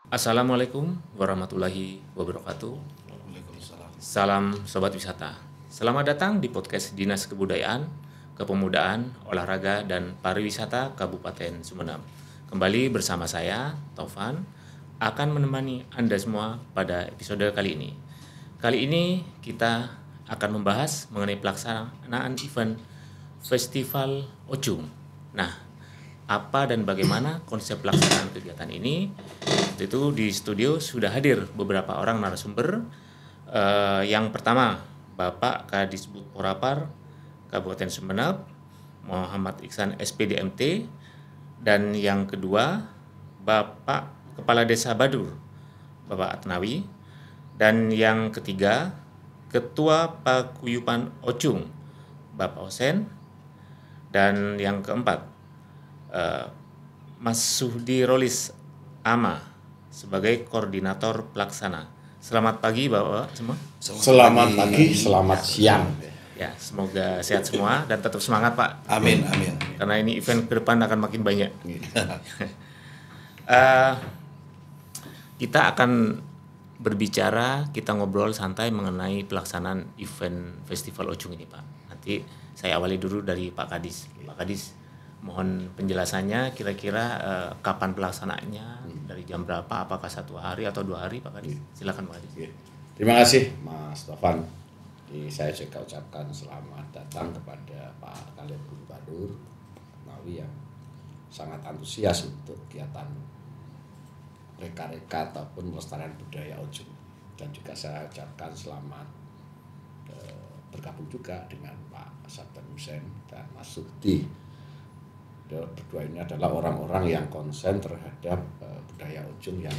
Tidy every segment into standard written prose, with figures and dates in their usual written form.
Assalamualaikum warahmatullahi wabarakatuh. Waalaikumsalam. Salam Sobat Wisata. Selamat datang di podcast Dinas Kebudayaan, Kepemudaan, Olahraga, dan Pariwisata Kabupaten Sumeneb. Kembali bersama saya, Taufan, akan menemani Anda semua pada episode kali ini. Kali ini kita akan membahas mengenai pelaksanaan event Festival Ocung. Nah, apa dan bagaimana konsep pelaksanaan kegiatan ini? Itu di studio sudah hadir beberapa orang narasumber. Yang pertama, Bapak Kadisbud Porapar Kabupaten Sumeneb, Muhammad Iksan SPDMT, dan yang kedua, Bapak Kepala Desa Badur, Bapak Atnawi, dan yang ketiga, Ketua Paguyuban Ocung, Bapak Osen, dan yang keempat, Mas Suhdi Rolis Ama sebagai koordinator pelaksana. Selamat pagi Bapak semua. Selamat pagi, selamat siang. Ya, semoga sehat semua dan tetap semangat Pak. Amin, amin. Karena ini event ke depan akan makin banyak. Kita akan berbicara, kita ngobrol santai mengenai pelaksanaan event Festival Ocung ini Pak. Nanti saya awali dulu dari Pak Kadis. Pak Kadis, mohon penjelasannya kira-kira kapan pelaksanaannya, dari jam berapa, apakah 1 hari atau 2 hari Pak Kadis? Silakan Pak Kadis. Terima kasih Mas Taufan. Saya juga ucapkan selamat datang kepada Pak Kadisbud Badur Atnawi yang sangat antusias untuk kegiatan reka-reka ataupun pelestarian budaya Ocung. Dan juga saya ucapkan selamat bergabung juga dengan Pak Sabdan Hussein dan Mas Sukti. Berdua ini adalah orang-orang yang konsen terhadap budaya Ocung yang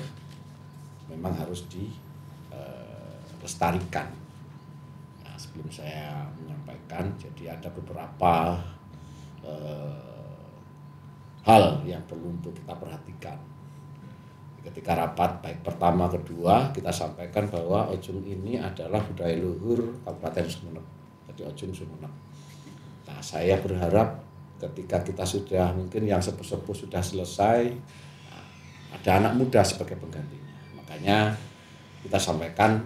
memang harus dilestarikan. Nah, sebelum saya menyampaikan, jadi ada beberapa hal yang perlu untuk kita perhatikan. Ketika rapat baik pertama kedua, kita sampaikan bahwa Ocung ini adalah budaya luhur Kabupaten Sumeneb. Jadi Ocung Sumeneb. Nah, saya berharap ketika kita sudah mungkin yang sepuh-sepuh sudah selesai, ada anak muda sebagai penggantinya. Makanya kita sampaikan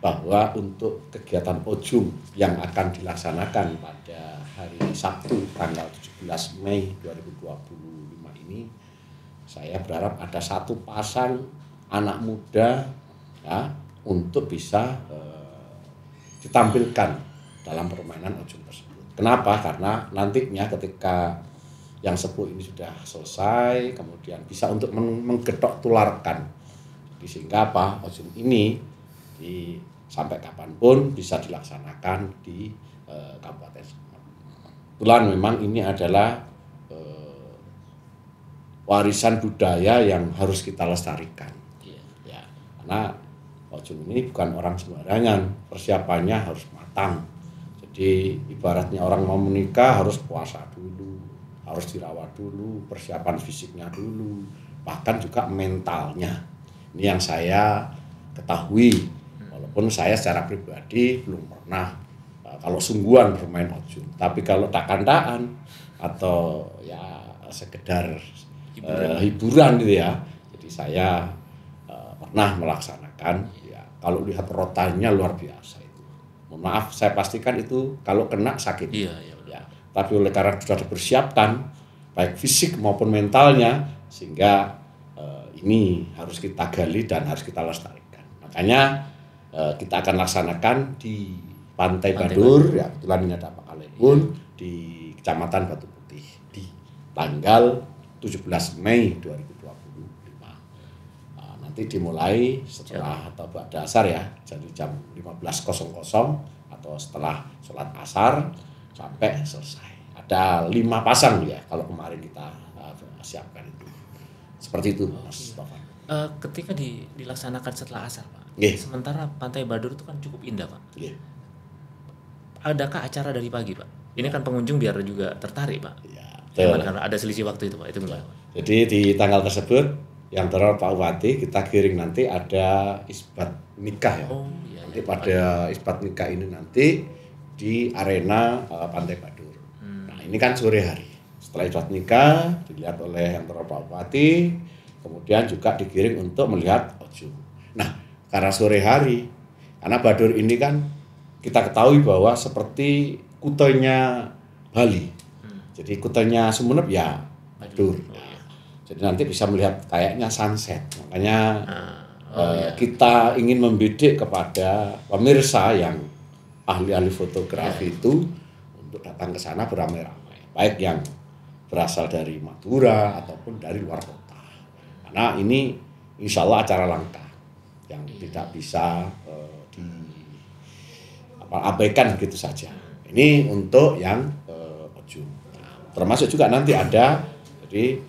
bahwa untuk kegiatan Ocung yang akan dilaksanakan pada hari Sabtu tanggal 17 Mei 2025 ini, saya berharap ada satu pasang anak muda ya, untuk bisa ditampilkan dalam permainan Ocung tersebut. Kenapa? Karena nantinya ketika yang sepuh ini sudah selesai, kemudian bisa untuk menggetok tularkan. Sehingga apa? Ocung ini sampai kapanpun bisa dilaksanakan di Kabupaten Sumeneb. Kebetulan memang ini adalah warisan budaya yang harus kita lestarikan. Ya, karena Ocung ini bukan orang sembarangan, persiapannya harus matang. Jadi ibaratnya orang mau menikah harus puasa dulu, harus dirawat dulu, persiapan fisiknya dulu, bahkan juga mentalnya. Ini yang saya ketahui, walaupun saya secara pribadi belum pernah kalau sungguhan bermain Ocung. Tapi kalau dakan-dakan atau ya sekedar hiburan gitu ya. Jadi saya pernah melaksanakan. Ya, kalau lihat rotannya luar biasa. Mohon maaf, saya pastikan itu kalau kena sakit. Iya. Ya, tapi oleh karena sudah dipersiapkan baik fisik maupun mentalnya, sehingga ini harus kita gali dan harus kita lestarikan. Makanya kita akan laksanakan di Pantai Badur, ya kebetulan ini ada Pak Kalebun di Kecamatan Batu Putih di tanggal 17 Mei 2025. Nanti dimulai setelah atau pada asar ya, jadi jam 15.00 atau setelah sholat asar sampai selesai. Ada 5 pasang ya kalau kemarin kita siapkan itu. Seperti itu Mas Taufan. Ketika dilaksanakan setelah asar Pak, Sementara Pantai Badur itu kan cukup indah Pak. Adakah acara dari pagi Pak? Ini kan pengunjung biar juga tertarik Pak. Ya, karena ada selisih waktu itu Pak. Itu gimana Pak? Jadi di tanggal tersebut yang terhormat Pak Bupati kita giring nanti ada isbat nikah ya. Nanti pada isbat nikah ini nanti di arena Pantai Badur. Nah ini kan sore hari. Setelah isbat nikah dilihat oleh yang terhormat Pak Bupati, kemudian juga digiring untuk melihat ojung. Nah, karena sore hari, karena Badur ini kan kita ketahui bahwa seperti kutenya Bali. Jadi kutenya Sumeneb ya Badur. Nah, jadi nanti bisa melihat kayaknya sunset. Makanya kita ingin membidik kepada pemirsa yang ahli-ahli fotografi itu untuk datang ke sana beramai-ramai. Baik yang berasal dari Madura ataupun dari luar kota. Karena ini insya Allah acara langka yang tidak bisa abaikan begitu saja. Ini untuk yang ojung. Nah, termasuk juga nanti ada jadi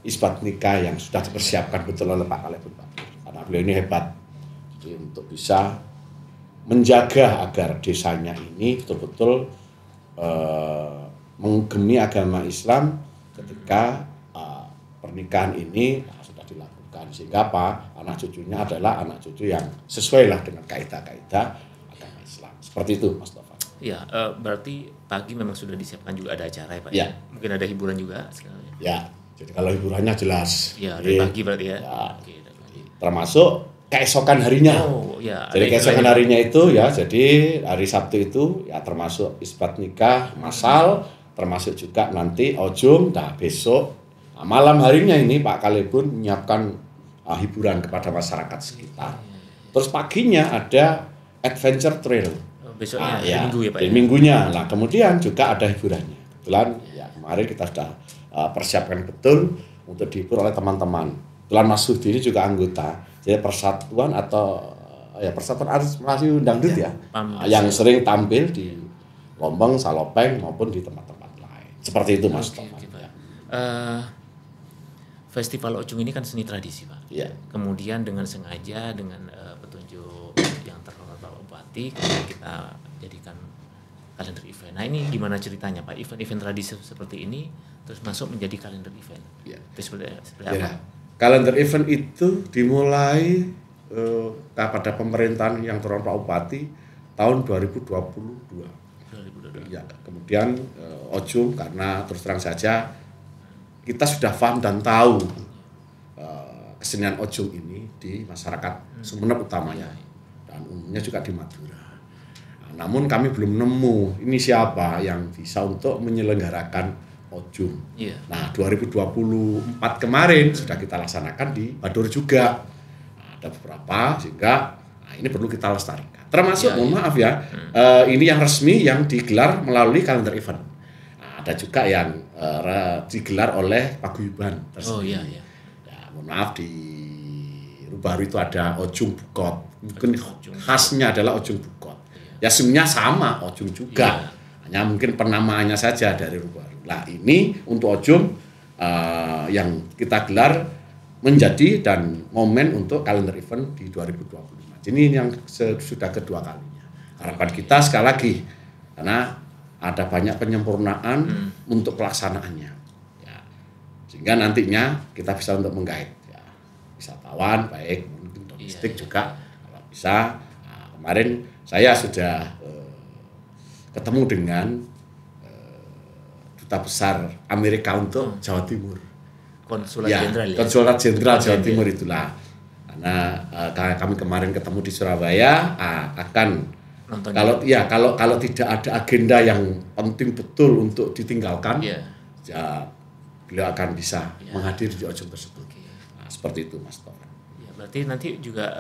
isbat nikah yang sudah dipersiapkan betul oleh Pak Kalebun Badur. Karena beliau ini hebat. Jadi untuk bisa menjaga agar desanya ini betul-betul mengugemi agama Islam ketika pernikahan ini sudah dilakukan, sehingga apa, anak cucunya adalah anak cucu yang sesuai lah dengan kaidah-kaidah agama Islam. Seperti itu, Mas Taufan. Ya, berarti pagi memang sudah disiapkan juga ada acara ya Pak? Ya. Mungkin ada hiburan juga sekarang. Ya, jadi kalau hiburannya jelas. Ya, dari pagi berarti ya. Oke, termasuk keesokan harinya. Jadi keesokan harinya itu ya, jadi hari Sabtu itu ya termasuk isbat nikah massal, termasuk juga nanti ojung. Nah besok malam harinya ini Pak Kalebun menyiapkan hiburan kepada masyarakat sekitar. Terus paginya ada adventure trail. Besoknya Minggu ya Pak. Minggunya. Nah kemudian juga ada hiburannya. Kebetulan ya kemarin kita sudah persiapkan betul untuk dihibur oleh teman-teman. Kebetulan Mas Sudi ini juga anggota. Jadi persatuan atau persatuan artis Melayu dangdut ya, yang sering tampil di Lombang, Salopeng maupun di tempat-tempat lain. Seperti itu Mas. Festival Ojung ini kan seni tradisi Pak. Ya. Kemudian dengan sengaja dengan petunjuk yang terhormat Bapak Bupati, kemudian kita jadikan kalender event. Nah ini gimana ceritanya Pak? Event-event tradisi seperti ini terus masuk menjadi kalender event. Ya. Itu seperti apa? Kalender event itu dimulai pada pemerintahan yang terhormat Pak Bupati tahun 2022. Ya, kemudian Ojung karena terus terang saja kita sudah paham dan tahu kesenian Ojung ini di masyarakat Sumeneb utamanya dan umumnya juga di Madura. Nah, namun kami belum nemu ini siapa yang bisa untuk menyelenggarakan Ojung. Nah 2024 kemarin sudah kita laksanakan di Badur juga. Nah, ada beberapa sehingga ini perlu kita lestarikan. Termasuk mohon maaf ya, ini yang resmi yang digelar melalui kalender event. Nah, ada juga yang digelar oleh paguyuban tersendiri. Ya, mohon maaf di Rubaru itu ada Ojung Bukot. Mungkin khasnya adalah Ojung Bukot. Ya sebenarnya sama Ojung juga. Hanya mungkin penamaannya saja dari Rubaru. Nah ini untuk Ojung yang kita gelar menjadi dan momen untuk kalender event di 2025. Ini yang sudah kedua kalinya. Harapan kita sekali lagi karena ada banyak penyempurnaan untuk pelaksanaannya. Ya, sehingga nantinya kita bisa untuk menggait ya, wisatawan baik mungkin domestik juga kalau bisa. Nah, kemarin saya sudah ketemu dengan Duta Besar Amerika untuk Jawa Timur. Konsulat Jenderal. Konsulat Jenderal Jawa Timur itulah. Karena kami kemarin ketemu di Surabaya akan nonton kalau tidak ada agenda yang penting betul untuk ditinggalkan, ya beliau akan bisa menghadiri di Ojung tersebut. Nah, seperti itu Mas Taufan. Ya, berarti nanti juga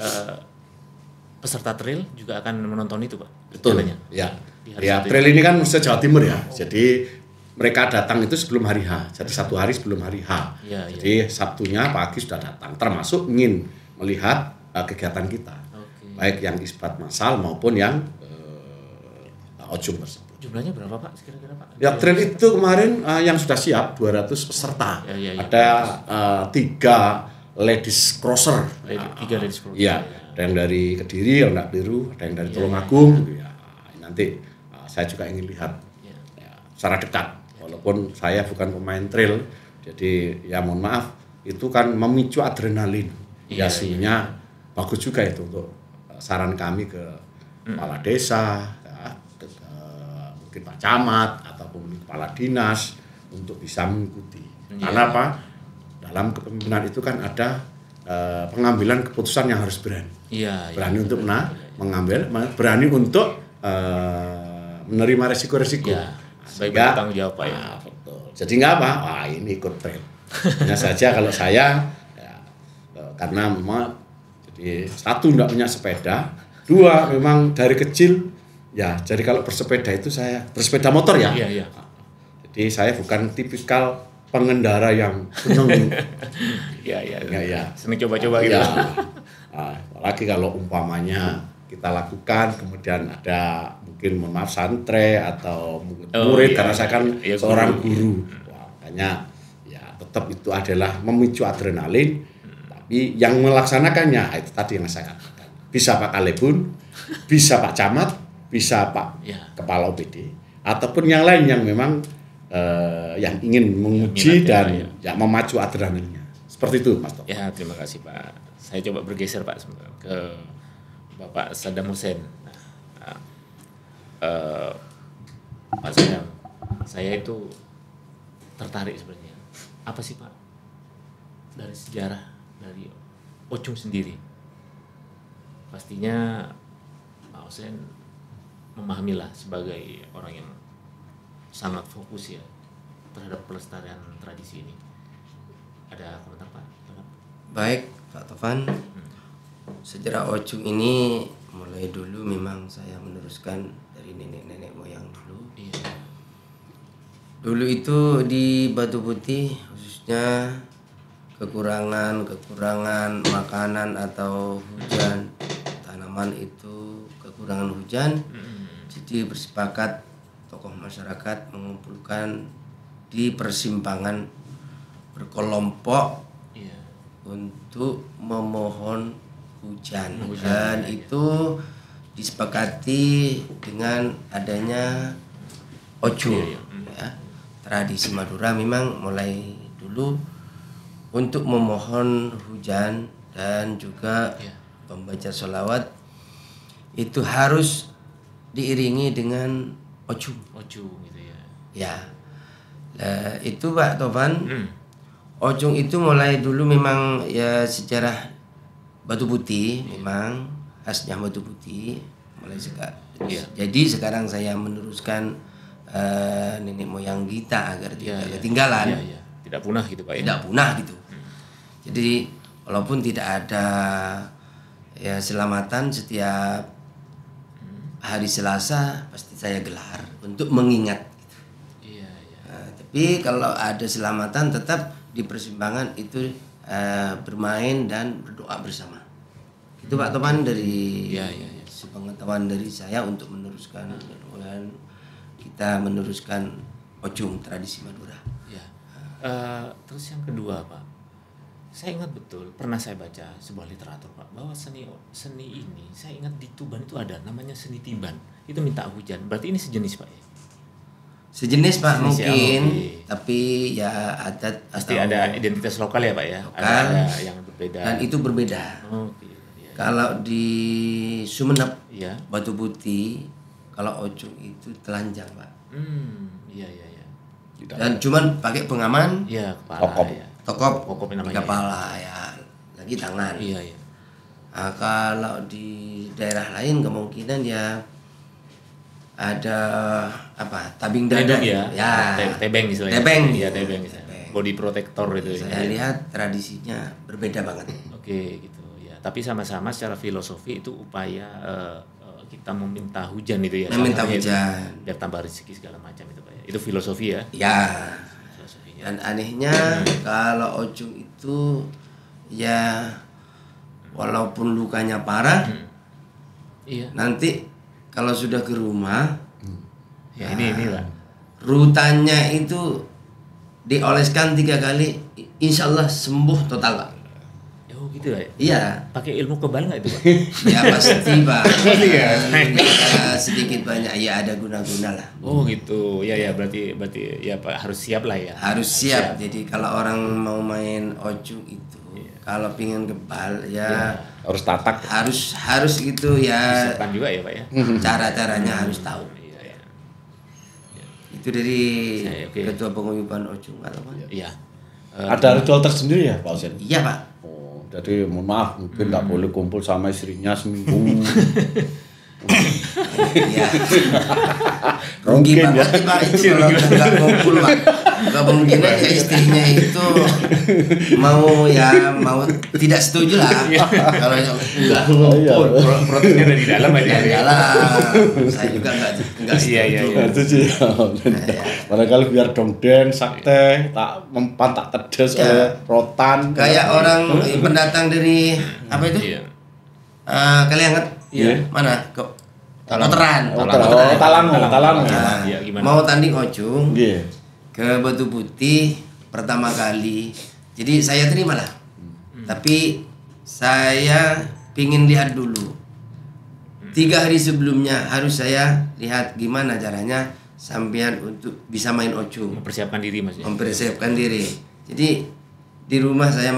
peserta trail juga akan menonton itu Pak? Betul. Ya trail ini kan se-Jawa Timur ya. Jadi mereka datang itu sebelum hari H. Jadi satu hari sebelum hari H. Jadi Sabtunya pagi sudah datang. Termasuk ingin melihat kegiatan kita. Baik yang isbat massal maupun yang Ojung tersebut. Jumlahnya berapa Pak kira-kira Pak? Ya trail itu kemarin yang sudah siap 200 peserta. Ada 3 ladies crosser. 3 ladies crosser. Iya. Ada yang dari Kediri, yang Biru, ada yang dari Tulungagung. Ya, nanti saya juga ingin lihat secara dekat. Walaupun saya bukan pemain trail, jadi ya mohon maaf, itu kan memicu adrenalin. Ya sebenarnya bagus juga itu untuk saran kami ke kepala desa, mungkin Pak Camat ataupun kepala dinas untuk bisa mengikuti. Karena apa? dalam kepemimpinan itu kan ada pengambilan keputusan yang harus berani. Iya. Berani untuk mengambil, berani untuk menerima resiko-resiko. Ya, sebagai bertanggung jawab Pak ya. Betul. Jadi nggak apa, wah ini ikut tren. Hanya saja kalau saya, ya, karena memang jadi satu nggak punya sepeda, dua memang dari kecil, ya jadi kalau bersepeda itu saya bersepeda motor ya. Iya. Jadi saya bukan tipikal pengendara yang seneng. Iya. Seneng coba-coba gitu. Ya. Nah, apalagi kalau umpamanya kita lakukan, kemudian ada mungkin santre atau murid, karena saya kan seorang guru. Wah, makanya ya tetap itu adalah memicu adrenalin, tapi yang melaksanakannya itu tadi yang saya katakan. Bisa Pak Kalebun, bisa Pak Camat, bisa Pak Kepala OPD, ataupun yang lain yang memang yang ingin menguji dan memacu adrenalinnya. Seperti itu, Mas Tok. Ya, terima kasih Pak. Saya coba bergeser Pak ke Bapak Saddam Hussein. Pak Saddam, saya itu tertarik sebenarnya. Apa sih Pak dari sejarah dari Ochung sendiri? Pastinya Pak Hussein memahamilah sebagai orang yang sangat fokus ya terhadap pelestarian tradisi ini. Ada komentar Pak? Baik Pak Tovan, sejarah Ochung ini mulai dulu memang saya meneruskan dari nenek-nenek moyang dulu. Iya. Dulu itu di Batu Putih khususnya kekurangan makanan atau hujan, tanaman itu kekurangan hujan. Jadi bersepakat tokoh masyarakat mengumpulkan di persimpangan berkelompok untuk memohon hujan. Dan itu disepakati dengan adanya Ochung. Ya. Tradisi Madura memang mulai dulu untuk memohon hujan dan juga membaca sholawat itu harus diiringi dengan Ochung gitu ya. Ya. Nah, itu Pak Tovan. Ochung itu mulai dulu memang ya sejarah Batu Putih, memang khasnya Batu Putih mulai sekarang. Jadi sekarang saya meneruskan nenek moyang kita agar tidak ketinggalan. Tidak punah gitu Pak ya. Tidak punah gitu. Jadi walaupun tidak ada ya selamatan setiap hari Selasa pasti saya gelar untuk mengingat. Nah, tapi kalau ada selamatan tetap di persimpangan itu bermain dan berdoa bersama. Itu Pak Topan dari sepengetahuan dari saya untuk meneruskan dan kita meneruskan Ochung tradisi Madura. Terus yang kedua Pak, saya ingat betul pernah saya baca sebuah literatur Pak bahwa seni ini saya ingat di Tuban itu ada namanya seni Tiban. Itu minta hujan. Berarti ini sejenis Pak ya? Sejenis Pak mungkin, tapi ya adat pasti ada identitas lokal ya Pak ya. Lokal, ada yang berbeda. Dan itu berbeda. Kalau di Sumeneb, Batu Putih, kalau Ochung itu telanjang Pak. Iya. Dan cuman pakai pengaman. Iya, kepala. Tokop namanya. Di kepala ya, lagi tangan. Iya. Nah, kalau di daerah lain kemungkinan ya ada tabing dada ya. Tebeng istilahnya. Tebeng. Iya, tebeng. Body protector itu. Saya lihat tradisinya berbeda banget. Oke, gitu ya. Tapi sama-sama secara filosofi itu upaya kita meminta hujan itu ya. Meminta hujan. Biar tambah rezeki segala macam itu Pak ya. Itu filosofi ya. Ya. Filosofinya. Dan anehnya kalau Ochung itu ya walaupun lukanya parah, nanti kalau sudah ke rumah, ini Pak. Rutannya itu dioleskan 3 kali, insya Allah sembuh total Pak. Oh gitu ya? Iya. Pakai ilmu kebal nggak itu Pak? Ya pasti Pak. Sedikit banyak ya ada guna-guna lah. Oh gitu, ya berarti ya Pak harus siap lah ya. Harus siap. Jadi kalau orang mau main Ochung itu, kalau pingin kebal ya harus tatak. Harus gitu ya. Disiapkan juga ya Pak ya. Cara-caranya harus tahu. Itu dari Ketua Penguyuban Ochung atau apa? Iya. Ada ritual tersendiri ya Pak Husin? Iya Pak. Oh, jadi mohon maaf mungkin nggak boleh kumpul sama istrinya seminggu. Iya. Rugi Mungkin banget Pak itu kalau nggak ngumpul Pak. Kemungkinan ya istrinya itu mau tidak setuju lah kalau nggak ngumpul. Protesnya dari dalam aja. Dari dalam. Saya juga nggak setuju. Iya. Itu sih. Barangkali biar dongden, sakte, tak mempan tak tedes oleh rotan. Kayak orang pendatang dari apa itu? Iya. Kalianget. Iya. Mana? Kotoran. Talango. Nah, Iya, gimana? mau tanding ojung Iya. ke Batu Putih pertama kali. Jadi saya terima lah. Tapi saya pingin lihat dulu. 3 hari sebelumnya harus saya lihat gimana caranya sampean untuk bisa main ojung, Mempersiapkan diri Mas ya. mempersiapkan diri. Jadi di rumah saya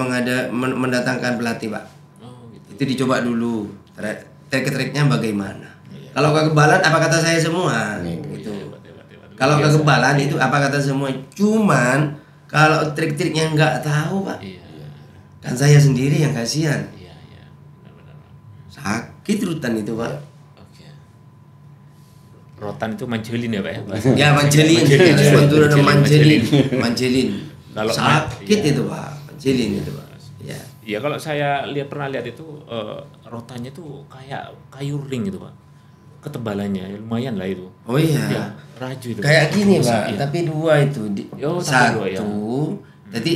mendatangkan pelatih Pak. Oh, gitu. Itu dicoba dulu. Trik-triknya bagaimana? Kalau kekebalan apa kata saya semua gitu. Kalau kekebalan itu apa kata semua. Cuman kalau trik-triknya nggak tahu Pak, Iya. kan saya sendiri yang kasihan. Iya. Benar-benar. Sakit rutan itu Pak. Oke. Rotan itu manjelin ya Pak ya? Ya manjelin, manjelin. Kalau Sakit iya. itu Pak, manjelin itu Pak. Ya. Iya kalau saya pernah lihat itu rotannya tuh kayak kayu ring gitu Pak. Ketebalannya ya, lumayan lah itu. Oh iya. Ya, raju itu. Kayak gini Pak, Iya. tapi 2 itu Oh, satu, tambah 2 ya. tadi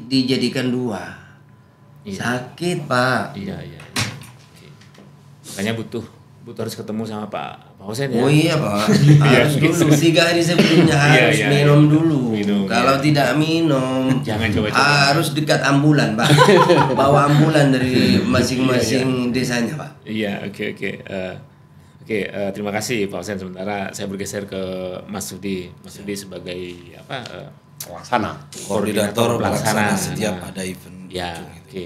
dijadikan 2. Iya. Sakit Pak. Iya. Oke. Makanya butuh harus ketemu sama Pak Husin ya. Oh iya Pak, harus dulu 3 hari sebelumnya harus Iya. minum dulu. Minum, Kalau iya. tidak minum, Jangan coba-coba. harus dekat ambulan Pak. Bawa ambulan dari masing-masing desanya Pak. Iya, oke. Terima kasih Pak Husin. Sementara saya bergeser ke Mas Sudi. Mas Sudi sebagai apa? Pelaksana. Koordinator pelaksana. pelaksana setiap Nah. ada event. Ya, ujung itu. oke.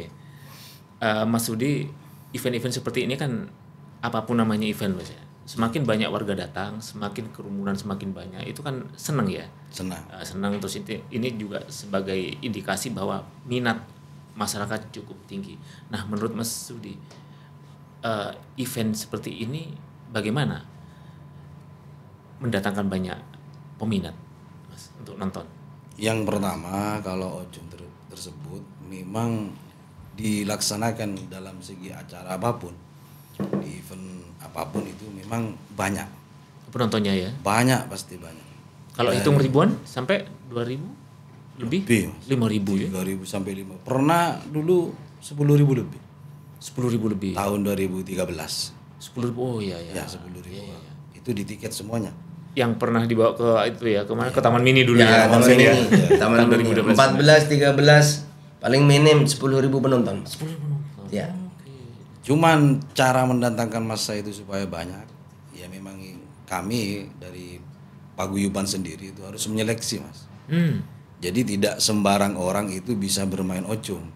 Mas Sudi, event-event seperti ini kan apapun namanya event Mas ya. Semakin banyak warga datang, semakin kerumunan semakin banyak. Itu kan senang ya. Senang. Senang terus ini juga sebagai indikasi bahwa minat masyarakat cukup tinggi. Nah, menurut Mas Sudi, event seperti ini bagaimana mendatangkan banyak peminat Mas untuk nonton? Yang pertama kalau ojung tersebut memang dilaksanakan dalam segi acara apapun, di event apapun itu memang banyak Penontonnya ya. pasti banyak. Kalau hitung ribuan sampai 2.000 lebih? Lebih, Mas. 5.000 ya. 3.000 sampai 5. Pernah dulu 10.000 lebih 10.000 lebih. tahun 2013. 10.000. Oh iya. Ya 10.000. Itu di tiket semuanya. Yang pernah dibawa ke itu ya, kemana? Ke Taman Mini dulu Ya, Mas Taman Sudi Mini. Taman Tahun Mini. 2012. 14, 13, paling minim 10.000 penonton. 10.000 penonton. Ya. Cuman cara mendatangkan massa itu supaya banyak, ya memang kami dari paguyuban sendiri itu harus menyeleksi Mas. Jadi tidak sembarang orang itu bisa bermain ocung.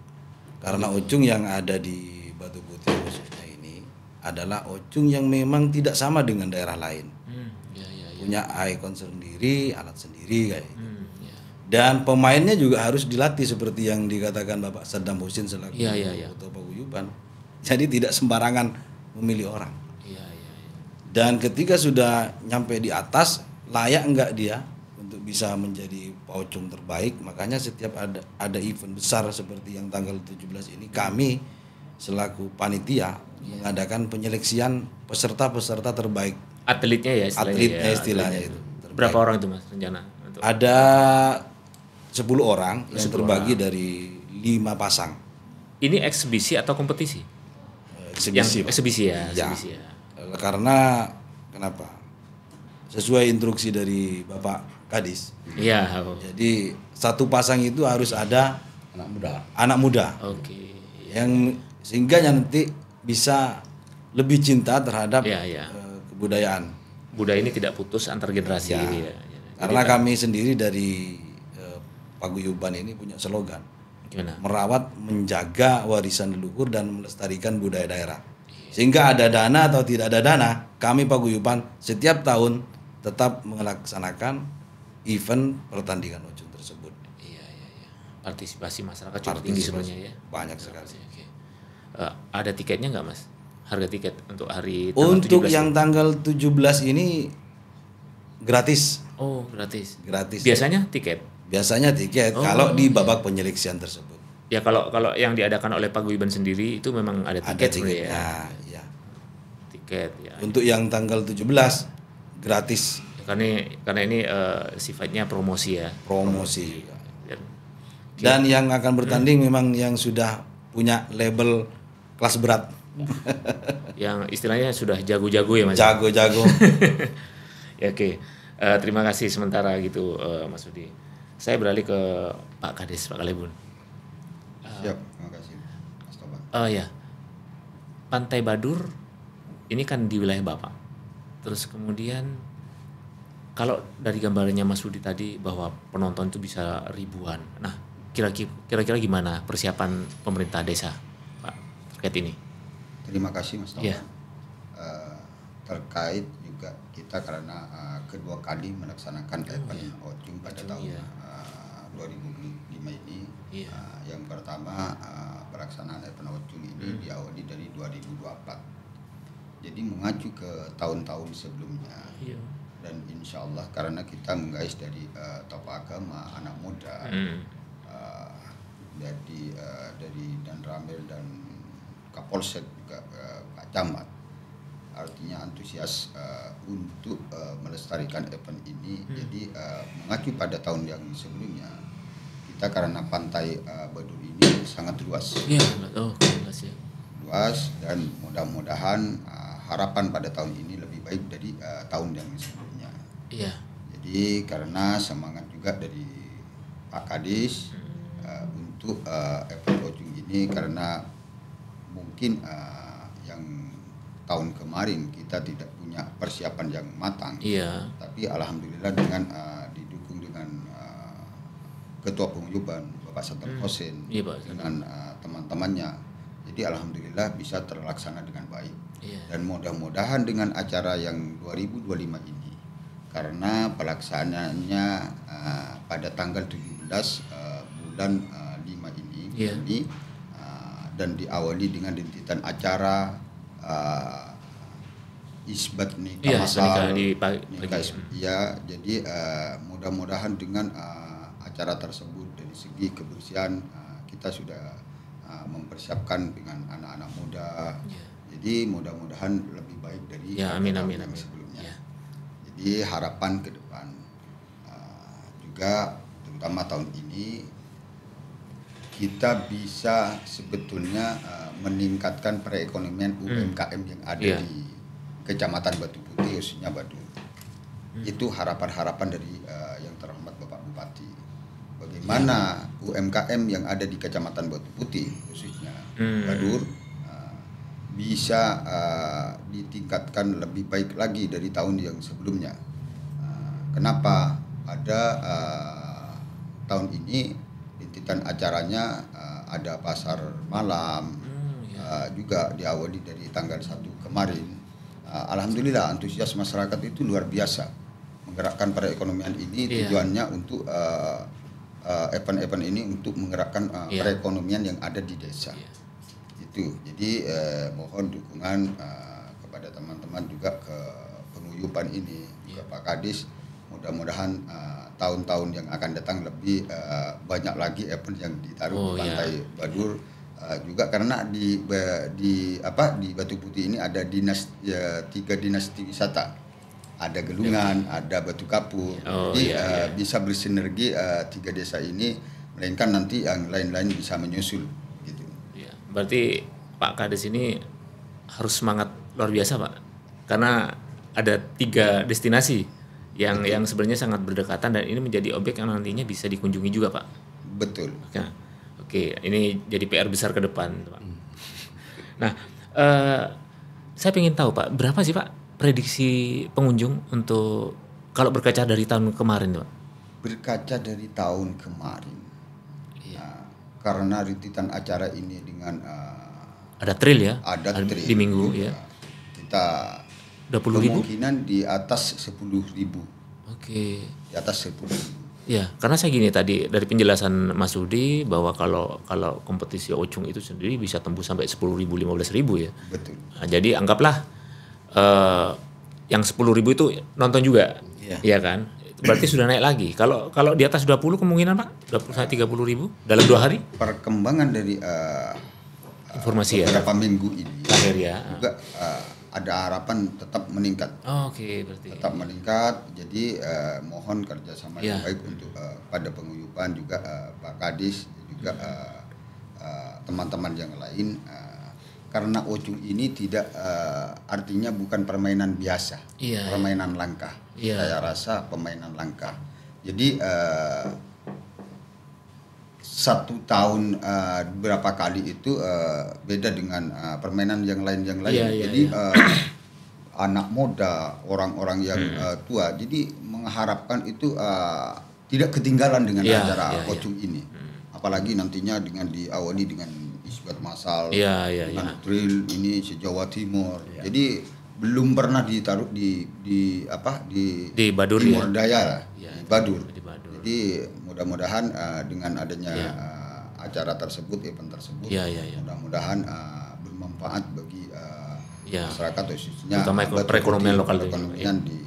Karena ocung yang ada di Batu Putih khususnya ini adalah ocung yang memang tidak sama dengan daerah lain. Punya icon sendiri, alat sendiri kayak gitu. Dan pemainnya juga harus dilatih seperti yang dikatakan Bapak Saddam Husin selaku ketua paguyuban. Jadi tidak sembarangan memilih orang. Dan ketika sudah nyampe di atas, layak enggak dia untuk bisa menjadi paucung terbaik. Makanya setiap ada event besar seperti yang tanggal 17 ini, kami selaku panitia mengadakan penyeleksian peserta-peserta terbaik. Atletnya ya istilahnya. Atletnya istilahnya itu. terbaik. Berapa orang itu Mas rencana? Untuk Ada 10 orang yang terbagi dari 5 pasang. ini eksibisi atau kompetisi? Eksibisi, Pak. Eksibisi ya. Ya. Eksibisi ya. Karena kenapa? Sesuai instruksi dari Bapak Kadis. Iya. Jadi satu pasang itu harus ada anak muda Oke. yang sehingga nanti bisa lebih cinta terhadap Iya. kebudayaan. Budaya ini tidak putus antar generasi Ya. ini ya. Karena kami sendiri dari paguyuban ini punya slogan, Gimana? merawat, menjaga warisan leluhur dan melestarikan budaya daerah. Sehingga ada dana atau tidak ada dana, kami paguyuban setiap tahun tetap melaksanakan event pertandingan ojung tersebut. partisipasi masyarakat cukup tinggi sebenarnya ya. Banyak sekali. Oke. Ada tiketnya nggak Mas? Harga tiket untuk hari tanggal Untuk 17 yang tanggal 17 ini gratis. Oh, gratis. Gratis. Biasanya tiket. Biasanya tiket kalau di babak penyeleksian tersebut. Ya kalau yang diadakan oleh Paguyuban sendiri itu memang ada tiket Ada sebenarnya ya. tiketnya, ya. Tiket ya. Untuk yang tanggal 17 gratis Karena ini sifatnya promosi ya. promosi. Dan, Dan yang akan bertanding memang yang sudah punya label kelas berat. yang istilahnya sudah jago-jago ya Mas. Jago-jago. Ya, oke. Terima kasih sementara gitu Mas Budi. Saya beralih ke Pak Kades, Pak Kalebun. Siap, terima kasih Mas Toba. Ya, Pantai Badur ini kan di wilayah Bapak. Terus kemudian kalau dari gambarannya Mas Budi tadi bahwa penonton itu bisa ribuan. Nah, kira-kira gimana persiapan pemerintah desa, Pak, terkait ini? Terima kasih Mas Toba. Iya. Terkait juga kita karena kedua kali melaksanakan event Ocung pada tahun 2005 ini. Iya. Yang pertama pelaksanaan event Ocung ini diawali dari 2024. Jadi mengacu ke tahun-tahun sebelumnya. Iya. Dan insya Allah karena kita menggais dari tokoh agama, anak muda, dari Dan Ramil dan Kapolsek juga Pak Camat, artinya antusias untuk melestarikan event ini. Jadi mengacu pada tahun yang sebelumnya, kita karena Pantai Badur ini sangat luas. Iya, jelas ya. Luas dan mudah-mudahan harapan pada tahun ini lebih baik dari tahun yang sebelumnya. Iya. Jadi karena semangat juga dari Pak Kadis untuk event Ocung ini, karena mungkin yang tahun kemarin kita tidak punya persiapan yang matang. Iya. Tapi alhamdulillah dengan didukung dengan Ketua Paguyuban Bapak Saddam Hussein Iya, Pak. dengan teman-temannya, jadi alhamdulillah bisa terlaksana dengan baik. Iya. Dan mudah-mudahan dengan acara yang 2025 ini, karena pelaksanaannya pada tanggal 17 bulan 5 ini, Iya. dan diawali dengan rintitan acara isbat nikah Iya, masal, nikah di nikah ya. Jadi mudah-mudahan dengan acara tersebut dari segi kebersihan kita sudah mempersiapkan dengan anak-anak muda. Iya. Jadi mudah-mudahan lebih baik dari Ya, amin, tahun amin, yang amin. sebelumnya. Ya. Jadi harapan ke depan juga terutama tahun ini kita bisa sebetulnya meningkatkan perekonomian UMKM yang ada Iya. di Kecamatan Batu Putih, khususnya Badur. Itu harapan-harapan dari yang terhormat Bapak Bupati. Bagaimana UMKM yang ada di Kecamatan Batu Putih, khususnya Badur, bisa ditingkatkan lebih baik lagi dari tahun yang sebelumnya. Kenapa? Pada tahun ini rintitan acaranya ada pasar malam, juga diawali dari tanggal 1 kemarin. Alhamdulillah antusias masyarakat itu luar biasa menggerakkan perekonomian ini. Iya. Tujuannya untuk event-event ini untuk menggerakkan perekonomian yang ada di desa. Iya. Itu. Jadi mohon dukungan kepada teman-teman juga ke penguyupan ini, juga Pak Kadis. Mudah-mudahan tahun-tahun yang akan datang lebih banyak lagi event yang ditaruh di Pantai Badur. Juga karena di Batu Putih ini ada 3 dinasti wisata, ada Gelungan, ada Batu Kapur. Jadi bisa bersinergi 3 desa ini, melainkan nanti yang lain-lain bisa menyusul gitu. Ya, berarti Pak Kades ini harus semangat luar biasa Pak, karena ada 3 destinasi yang sebenarnya sangat berdekatan dan ini menjadi objek yang nantinya bisa dikunjungi juga Pak. Betul. Oke, ini jadi PR besar ke depan, Pak. Nah, saya ingin tahu Pak, berapa sih Pak prediksi pengunjung untuk kalau berkaca dari tahun kemarin, Pak? Berkaca dari tahun kemarin, karena rintitan acara ini dengan ada trail ya? ada trail di minggu juga. ya. Kita 20.000? kemungkinan di atas 10.000. Oke. Di atas 10.000. Ya, karena saya gini tadi dari penjelasan Mas Rudi bahwa kalau kompetisi Ocung itu sendiri bisa tembus sampai 10.000, 15.000 ya. Betul. Nah, jadi anggaplah yang 10.000 itu nonton juga, ya kan? Berarti sudah naik lagi. Kalau di atas 20 kemungkinan Pak, 20 sampai 30.000 dalam 2 hari? Perkembangan dari Informasi ya. beberapa minggu ini Akhir ya. juga ada harapan tetap meningkat. Oh, oke, berarti. Tetap meningkat. Jadi mohon kerjasama yang Ya. baik untuk pada penguyupan juga Pak Kadis juga teman-teman yang lain. Karena Ocung ini tidak artinya bukan permainan biasa, Iya. permainan langka. Iya. Saya rasa permainan langka. Jadi 1 tahun berapa kali itu beda dengan permainan yang lain. Iya, Jadi anak muda, orang-orang yang tua, jadi mengharapkan itu tidak ketinggalan dengan Iya, acara iya, Ocung ini. Apalagi nantinya dengan diawali dengan isbat masal, Iya, iya, dengan iya. drill ini se-Jawa Timur. Jadi belum pernah ditaruh di Di Badur Timur ya? Daya lah, Iya, di Badur. di Badur. Jadi mudah-mudahan dengan adanya Iya. acara tersebut, event tersebut, Iya, iya, iya. mudah-mudahan bermanfaat bagi Iya. masyarakat khususnya Terutama Batu perekonomian Putih, lokal itu, perekonomian di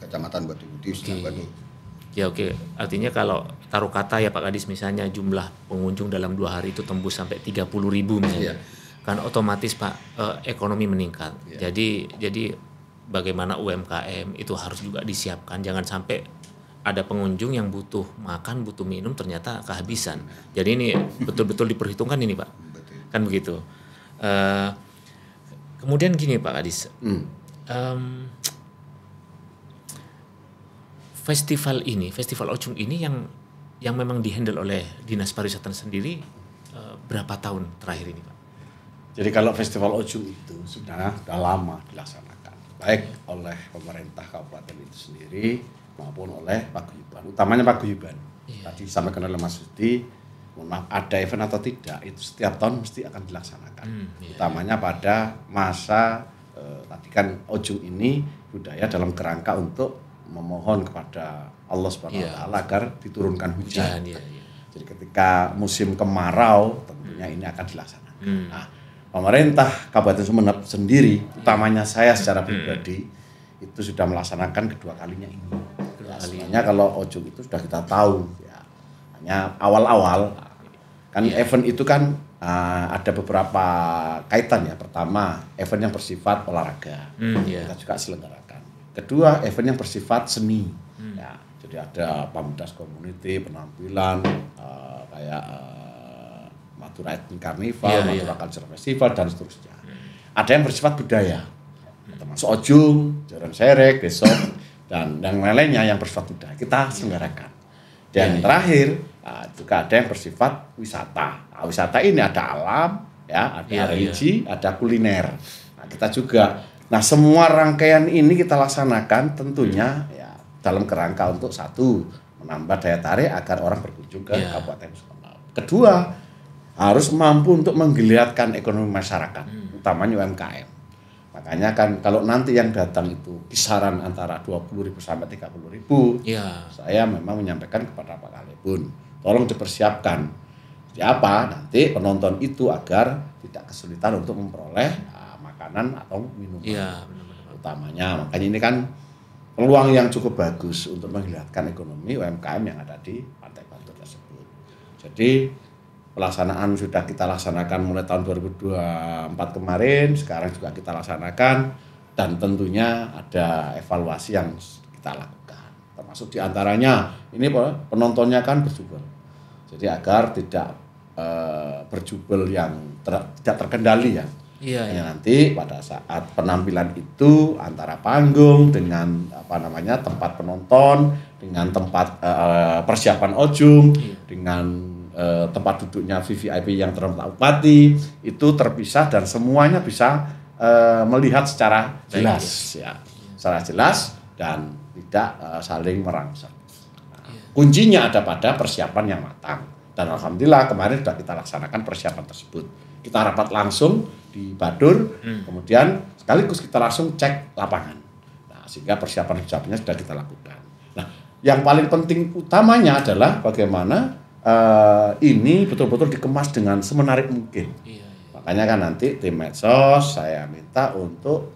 Kecamatan Batu Putih, khususnya Oke. Badur. Ya oke, artinya kalau taruh kata ya Pak Kadis misalnya jumlah pengunjung dalam 2 hari itu tembus sampai 30.000 misalnya, kan otomatis Pak ekonomi meningkat. Jadi bagaimana UMKM itu harus juga disiapkan, jangan sampai ada pengunjung yang butuh makan, butuh minum ternyata kehabisan. Jadi ini betul-betul diperhitungkan ini Pak, Betul. kan begitu. Kemudian gini Pak Kadis. Festival Ocung ini yang memang dihandle oleh Dinas Pariwisata sendiri berapa tahun terakhir ini Pak? Jadi kalau Festival Ocung itu sudah lama dilaksanakan, baik oleh pemerintah kabupaten itu sendiri maupun oleh paguyuban, utamanya paguyuban. Tadi disampaikan oleh Mas Rudi, mohon maaf, ada event atau tidak, itu setiap tahun mesti akan dilaksanakan. Utamanya pada masa tadi kan Ocung ini budaya dalam kerangka untuk memohon kepada Allah Subhanahu wa taala agar diturunkan hujan. Iya. Jadi ketika musim kemarau tentunya ini akan dilaksanakan. Nah, pemerintah Kabupaten Sumeneb sendiri, utamanya saya secara pribadi, itu sudah melaksanakan kedua kalinya ini. Sebenarnya kalau Ocung itu sudah kita tahu, ya, hanya awal-awal kan event itu kan ada beberapa kaitan ya. Pertama, event yang bersifat olahraga, kita juga selenggarakan. Kedua, event yang bersifat seni, ya, jadi ada pamungkas community, penampilan kayak Madura Ethnic Carnival, Madura Culture Festival dan seterusnya. Ada yang bersifat budaya, termasuk Ocung, Jaran Serek, besok dan lain-lainnya yang bersifat budaya kita selenggarakan. Dan terakhir juga ada yang bersifat wisata. Nah, wisata ini ada alam, ya, ada religi, ada kuliner. Nah, kita juga. Nah, semua rangkaian ini kita laksanakan tentunya ya dalam kerangka untuk satu, menambah daya tarik agar orang berkunjung ke Kabupaten Sumeneb. Kedua, harus mampu untuk menggeliatkan ekonomi masyarakat, utamanya UMKM. Makanya kan kalau nanti yang datang itu kisaran antara 20.000 sampai 30.000, saya memang menyampaikan kepada Pak Kalebun, tolong dipersiapkan. Siapa nanti penonton itu agar tidak kesulitan untuk memperoleh makanan atau minuman. Utamanya, makanya ini kan peluang yang cukup bagus untuk menggeliatkan ekonomi UMKM yang ada di Pantai Batur tersebut. Jadi pelaksanaan sudah kita laksanakan mulai tahun 2024 kemarin, sekarang juga kita laksanakan dan tentunya ada evaluasi yang kita lakukan. Termasuk diantaranya ini penontonnya kan berjubel. Jadi agar tidak berjubel yang tidak terkendali ya. Nanti pada saat penampilan itu antara panggung dengan tempat penonton, dengan tempat persiapan Ocung, dengan tempat duduknya VVIP yang terhormat Bupati itu terpisah dan semuanya bisa melihat secara jelas secara jelas dan tidak saling merangsang. Kuncinya ada pada persiapan yang matang dan alhamdulillah kemarin sudah kita laksanakan persiapan tersebut. Kita rapat langsung di Badur, kemudian sekaligus kita langsung cek lapangan. Nah, sehingga persiapan sudah kita lakukan. Nah, yang paling penting utamanya adalah bagaimana ini betul-betul dikemas dengan semenarik mungkin. Makanya kan nanti tim medsos saya minta untuk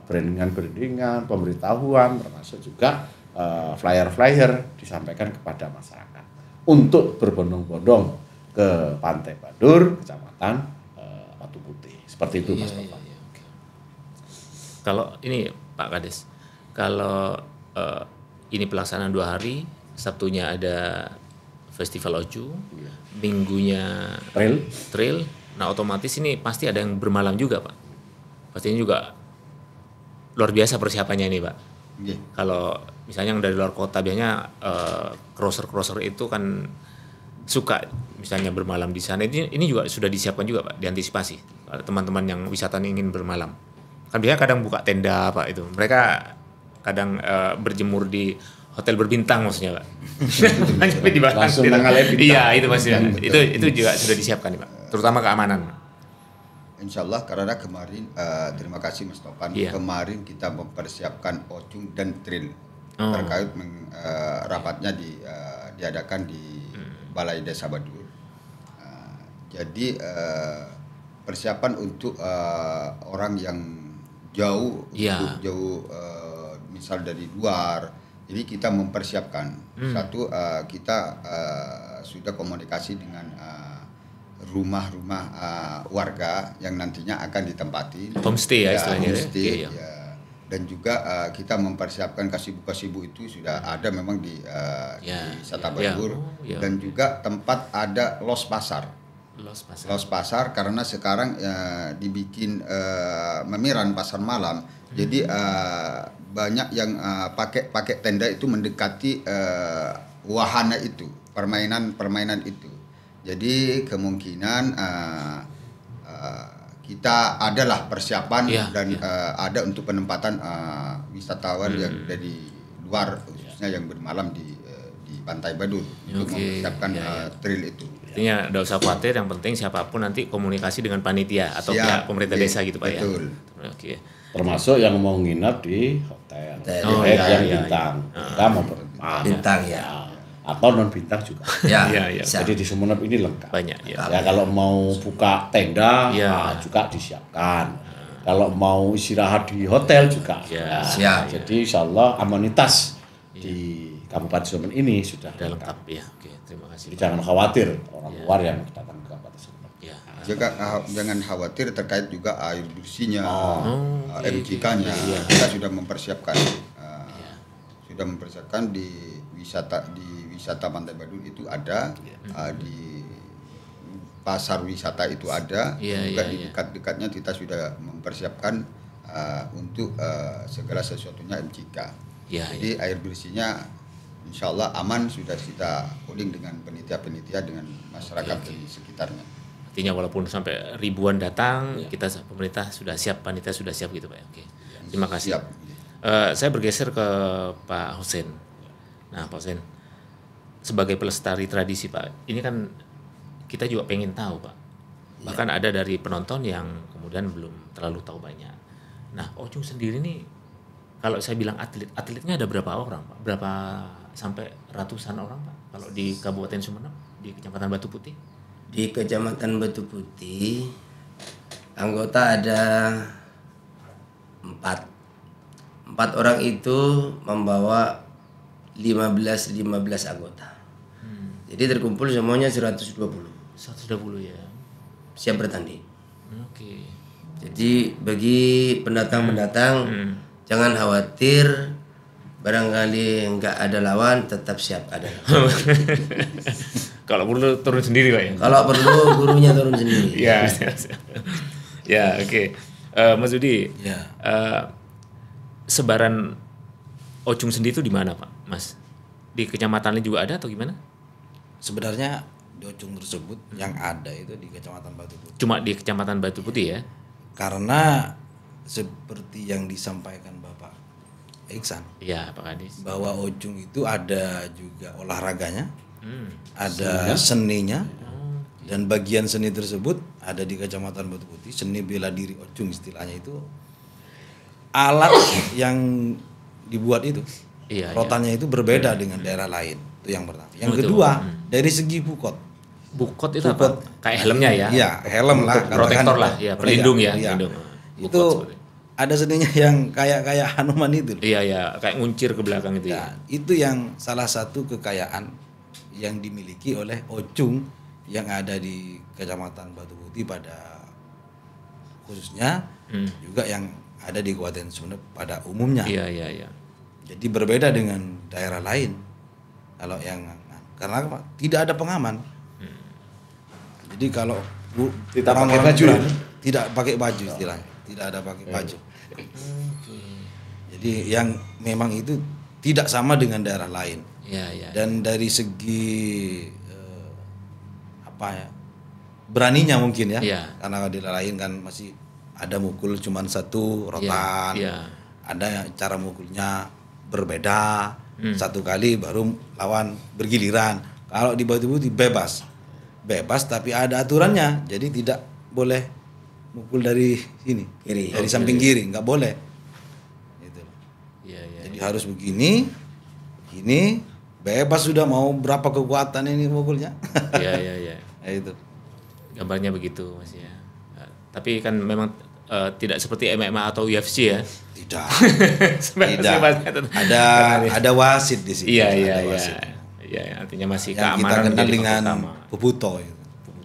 brandingan, pemberitahuan, termasuk juga flyer-flyer disampaikan kepada masyarakat untuk berbondong-bondong ke Pantai Badur, Kecamatan Batu Putih. Seperti itu, Mas Bapak. Kalau ini Pak Kades, kalau ini pelaksanaan 2 hari, Sabtunya ada Festival Oju, Minggunya trail. Nah, otomatis ini pasti ada yang bermalam juga, Pak. Pastinya juga luar biasa persiapannya ini, Pak. Iya. Kalau misalnya yang dari luar kota biasanya crosser itu kan suka misalnya bermalam di sana. Ini juga sudah disiapkan juga, Pak, diantisipasi. Kalau teman-teman yang wisata ingin bermalam. Kan biasanya kadang buka tenda, Pak, itu. Mereka kadang berjemur di hotel berbintang maksudnya, Pak. Langsung mengalami bintang. Iya, itu maksudnya. Itu juga sudah disiapkan nih, Pak. Terutama keamanan. Insya Allah karena kemarin terima kasih Mas Topan. Iya. Kemarin kita mempersiapkan Ocung dan Trail terkait rapatnya diadakan di Balai Desa Badur. Jadi persiapan untuk orang yang jauh, Iya. untuk jauh misal dari luar. Jadi kita mempersiapkan satu kita sudah komunikasi dengan rumah-rumah warga yang nantinya akan ditempati Homestay ya istilahnya. homestay, Oke, ya. ya. Dan juga kita mempersiapkan kasibu-kasibu itu sudah ada memang di Wisata Badur. Ya. Dan juga tempat ada los pasar. Los pasar karena sekarang dibikin memiran pasar malam. Jadi banyak yang pakai tenda itu mendekati wahana itu, permainan itu. Jadi kemungkinan kita adalah persiapan dan ada untuk penempatan wisatawan yang dari luar khususnya yang bermalam di Pantai Badur untuk mempersiapkan trail itu. Artinya tidak usah khawatir, yang penting siapapun nanti komunikasi dengan panitia atau pihak pemerintah desa gitu, Pak. Betul. Ya. Oke. Termasuk yang mau nginap di hotel, yang bintang, kita mau bermalam, Bintang ya. atau non bintang juga. Ya. Iya. Jadi di Sumeneb ini lengkap. Banyak ya. Ya kalau mau buka tenda juga disiapkan. Kalau mau istirahat di hotel juga. Ya. Siap. Jadi insya Allah amenitas di Kabupaten Sumeneb ini sudah Lengkap ya. Oke, terima kasih. Jadi jangan khawatir orang luar yang datang ke Kabupaten Sumeneb. Ya. Juga jangan khawatir terkait juga air bersihnya, MCK-nya. Kita sudah mempersiapkan, sudah mempersiapkan di wisata Pantai Badur itu ada, di pasar wisata itu ada, juga di dekat-dekatnya kita sudah mempersiapkan untuk segala sesuatunya MCK. Jadi air bersihnya insya Allah aman, sudah kita cooling dengan penitia-penitia dengan masyarakat di sekitarnya. Artinya walaupun sampai ribuan datang, kita pemerintah sudah siap, panitia sudah siap gitu, Pak. Oke. Terima kasih. Siap. Saya bergeser ke Pak Hussein. Nah, Pak Hussein, sebagai pelestari tradisi, Pak, ini kan kita juga pengen tahu, Pak. Bahkan ada dari penonton yang kemudian belum terlalu tahu banyak. Nah, Ocung sendiri nih, kalau saya bilang atletnya ada berapa orang, Pak? Berapa sampai ratusan orang, Pak? Kalau di Kabupaten Sumeneb, di Kecamatan Batu Putih? Di Kecamatan Batu Putih anggota ada 4 orang itu membawa 15 anggota. Jadi terkumpul semuanya 120. 120 ya. Siap bertanding. Oke. Jadi bagi pendatang-pendatang jangan khawatir, barangkali nggak ada lawan tetap siap ada lawan. Kalau perlu turun sendiri, Pak ya. Kalau perlu gurunya turun sendiri. Ya. Ya, oke. Mas Budi. Ya. Sebaran Ocung sendiri itu di mana, Pak? Mas? Di kecamatan lain juga ada atau gimana? Sebenarnya di Ocung tersebut yang ada itu di Kecamatan Batu Putih. Cuma di Kecamatan Batu Putih ya? Karena seperti yang disampaikan Bapak Iksan, Iya, Pak Kadis. bahwa Ocung itu ada juga olahraganya, ada seninya, dan bagian seni tersebut ada di Kecamatan Batu Putih. Seni bela diri Ocung istilahnya itu alat yang dibuat itu Iya, rotannya itu berbeda dengan daerah lain. Itu yang pertama. Yang Betul. kedua, dari segi bukot. Bukot itu apa? Kayak helmnya ya? Iya, helm lah. Protektor katakan. lah, ya, pelindung ya. Iya. Pelindung. Bukot Itu seperti. ada seninya yang kayak Hanuman itu. Iya, ya, kayak nguncir ke belakang itu ya. Ya, itu yang salah satu kekayaan yang dimiliki oleh Ocung yang ada di Kecamatan Batu Putih pada khususnya, juga yang ada di Kabupaten Sumeneb pada umumnya. Iya, iya, iya. Jadi berbeda dengan daerah lain. Kalau yang karena apa? Tidak ada pengaman. Jadi kalau Tidak pakai orang-orang baju. berani, tidak pakai baju istilahnya, tidak ada pakai baju. Jadi yang memang itu tidak sama dengan daerah lain. Iya, iya. Dan dari segi apa ya, beraninya mungkin ya, Iya. karena di daerah lain kan masih ada mukul cuman satu rotan, Iya. ada yang cara mukulnya berbeda, satu kali baru lawan bergiliran. Kalau di Batu Putih bebas tapi ada aturannya, jadi tidak boleh mukul dari sini, Kiri. dari samping kiri, nggak boleh. Gitu. Iya, iya. Jadi harus begini, bebas sudah mau berapa kekuatan ini mukulnya. Iya, iya, iya. Nah, itu. Gambarnya begitu Mas ya. Tapi kan memang tidak seperti MMA atau UFC ya. Tidak. Bebas-bebasnya tetap. Ada wasit di sini. Iya, Ada iya, iya. wasit. Iya, artinya masih Yang kita keamanan kenal menjadi dengan faktor utama. Puputo itu.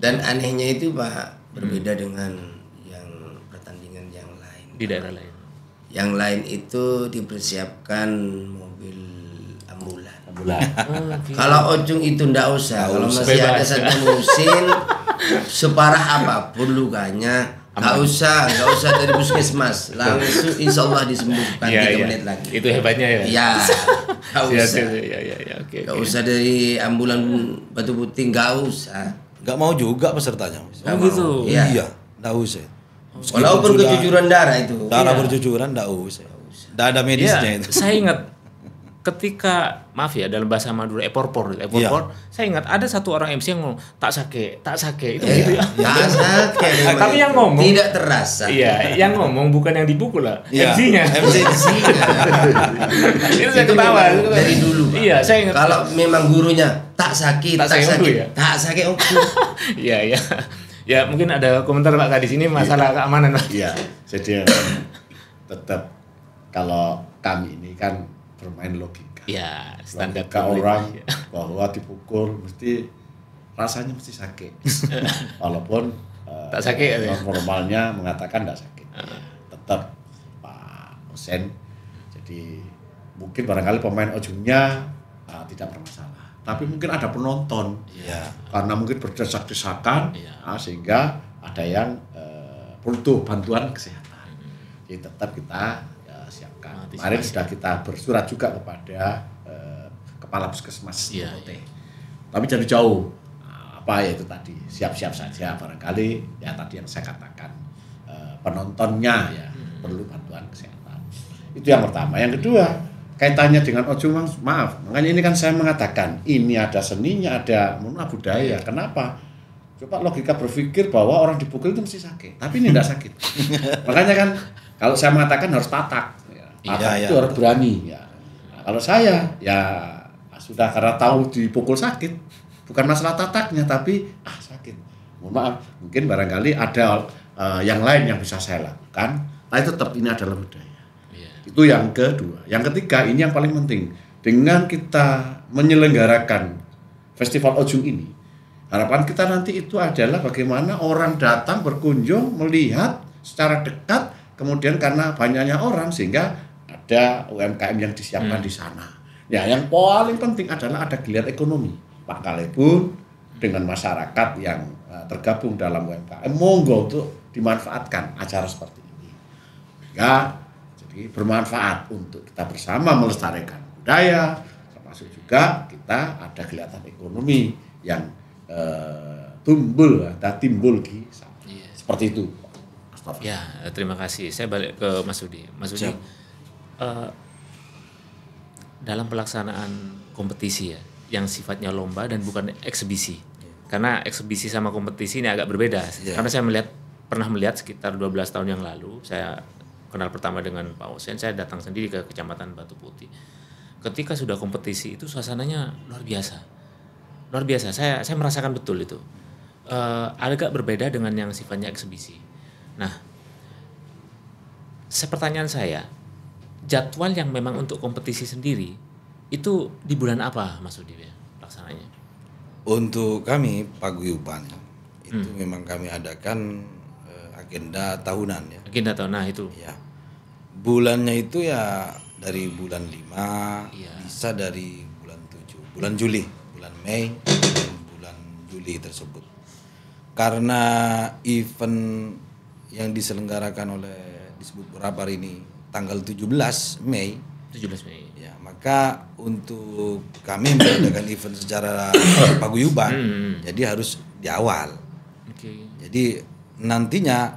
Dan anehnya itu Pak berbeda dengan yang pertandingan yang lain. Di daerah lain. Yang lain itu dipersiapkan mobil ambulan. Bulan. Kalau Ocung itu ndak usah. Kalau masih Bebas. ada satu musim separah apapun lukanya, nggak usah dari puskesmas, langsung insya Allah disembuhkan 3 menit lagi. Itu hebatnya ya. Iya, nggak Iya, usah. iya, oke. Nggak usah dari ambulan Batu Putih, nggak usah. Nggak mau juga pesertanya. Mas. Oh gitu. Iya. Iya, nggak usah. Meskipun Walaupun sudah kejujuran darah itu. darah bercucuran nggak usah. Nggak ada medisnya Iya, itu. saya ingat ketika maaf ya dalam bahasa Madura eporpor, saya ingat ada satu orang MC yang ngomong tak sake itu gitu ya. Tak sakit. Tapi yang ngomong tidak terasa. Iya, yang ngomong bukan yang dipukul lah, Iya. MC-nya. Itu saya Itu ketawa. memang dari dulu, Pak. Iya, saya ingat. Kalau memang gurunya tak sakit, Tak sakit Oku ya? tak sakit Oku. Iya, iya. Ya mungkin ada komentar Pak Kak di sini masalah keamanan Pak. Iya, jadi tetap kalau kami ini kan bermain logika. Iya, standar Logika publik. orang Iya. bahwa dipukul mesti rasanya mesti sakit. Walaupun Tak sakit, ya? normalnya mengatakan tidak sakit. Tetap Pak Hussein. Jadi mungkin barangkali pemain ojungnya tidak bermasalah. Tapi mungkin ada penonton. Iya. Karena mungkin berdesak-desakan Iya. sehingga ada yang butuh bantuan kesehatan. Jadi tetap kita siapkan. Antisipasi. Kemarin sudah kita bersurat juga kepada kepala puskesmas Iya, Bote. Tapi jadi jauh. Apa ya itu tadi, siap-siap saja barangkali ya tadi yang saya katakan penontonnya ya perlu bantuan kesehatan. Itu yang pertama. Yang kedua, kaitannya dengan ojung, maaf, makanya ini kan saya mengatakan ini ada seninya, ada budaya. Kenapa? Coba logika berpikir bahwa orang dipukul itu mesti sakit, tapi ini tidak sakit. Makanya kan kalau saya mengatakan harus tatak, ya. Tatak Iya, itu iya. harus berani. Ya. Nah, kalau saya ya sudah karena tahu dipukul sakit, bukan masalah tataknya tapi sakit. Mohon maaf, mungkin barangkali ada yang lain yang bisa saya lakukan, tapi tetap ini adalah budaya. Iya. Itu yang kedua. Yang ketiga, ini yang paling penting. Dengan kita menyelenggarakan festival ojung ini, harapan kita nanti itu adalah bagaimana orang datang berkunjung, melihat secara dekat, kemudian karena banyaknya orang sehingga ada UMKM yang disiapkan di sana. Ya, yang paling penting adalah ada geliat ekonomi. Pangkalipun dengan masyarakat yang tergabung dalam UMKM, monggo untuk dimanfaatkan acara seperti ini. Ya, jadi bermanfaat untuk kita bersama melestarikan budaya, termasuk juga kita ada kelihatan ekonomi yang timbul di sana. Iya. Seperti itu. Astaghfirullah. Ya, terima kasih. Saya balik ke Mas Udi. Mas Udi, dalam pelaksanaan kompetisi ya, yang sifatnya lomba dan bukan eksebisi. Karena eksebisi sama kompetisi ini agak berbeda. Karena saya pernah melihat sekitar 12 tahun yang lalu, saya kenal pertama dengan Pak Hussein, saya datang sendiri ke Kecamatan Batu Putih. ketika sudah kompetisi itu suasananya luar biasa. Luar biasa. Saya merasakan betul itu. Agak berbeda dengan yang sifatnya eksibisi. Nah, pertanyaan saya, jadwal yang memang untuk kompetisi sendiri itu di bulan apa Mas Udi pelaksananya? Untuk kami paguyuban itu memang kami adakan agenda tahunan ya. Agenda tahun, nah itu. Ya. Bulannya itu ya dari bulan 5, Iya. bisa dari bulan 7, bulan Juli, bulan Mei, dan bulan Juli tersebut. Karena event yang diselenggarakan oleh disebut Borapar ini tanggal 17 Mei, 17 Mei. ya maka untuk kami mengadakan event secara paguyuban, jadi harus di awal. Oke. Jadi nantinya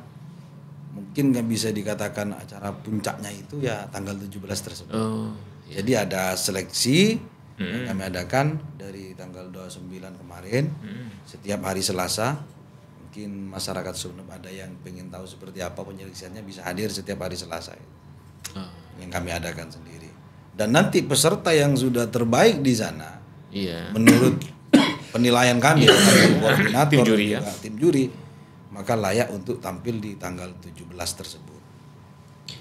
mungkin nggak bisa dikatakan acara puncaknya itu ya tanggal 17 tersebut. Oh, Jadi ada seleksi yang kami adakan dari tanggal 29 kemarin, setiap hari Selasa. Mungkin masyarakat Sumeneb ada yang pengen tahu seperti apa penyeleksiannya, bisa hadir setiap hari Selasa yang kami adakan sendiri. Dan nanti peserta yang sudah terbaik di sana, iya. menurut penilaian kami, koordinator, Tim juri, ya. juga tim juri, maka layak untuk tampil di tanggal 17 tersebut.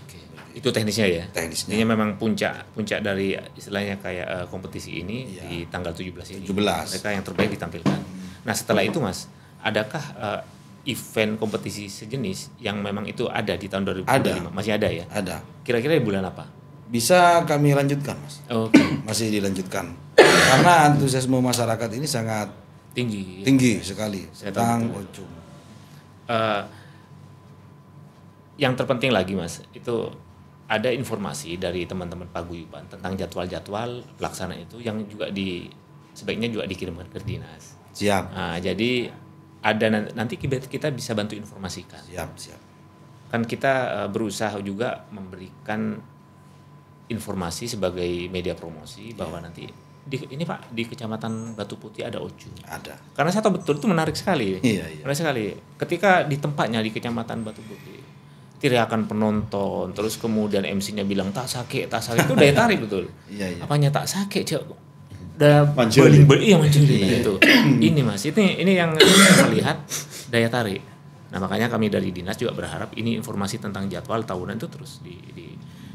Oke. Itu teknisnya ya. Teknisnya. Ini memang puncak dari istilahnya kayak kompetisi ini Iya. di tanggal 17 ini. 17. Mereka yang terbaik ditampilkan. Nah, setelah itu Mas, adakah event kompetisi sejenis yang memang itu ada di tahun 2025? Ada. Masih ada ya? Ada. Kira-kira di bulan apa? Bisa kami lanjutkan, Mas. Oke. Masih dilanjutkan. Karena antusiasme masyarakat ini sangat Tinggi. tinggi sekali Saya tentang tahu Ocung. Yang terpenting lagi Mas, itu ada informasi dari teman-teman paguyuban tentang jadwal-jadwal pelaksanaan itu yang juga sebaiknya juga dikirimkan ke dinas. Siap. Nah, jadi ada nanti kita bisa bantu informasikan. Siap. Kan kita berusaha juga memberikan informasi sebagai media promosi bahwa nanti ini Pak di Kecamatan Batu Putih ada Ocung. Ada. Karena saya tahu betul itu menarik sekali. Iya. Menarik sekali. Ketika di tempatnya di Kecamatan Batu Putih, teriakan penonton, terus kemudian MC-nya bilang tak sakit, itu daya tarik betul. Iya. Apanya tak sakit, Cok? Udah Manjuli. manjuli Iya. itu. Ini Mas, ini yang saya melihat daya tarik. Nah, makanya kami dari dinas juga berharap ini informasi tentang jadwal tahunan itu terus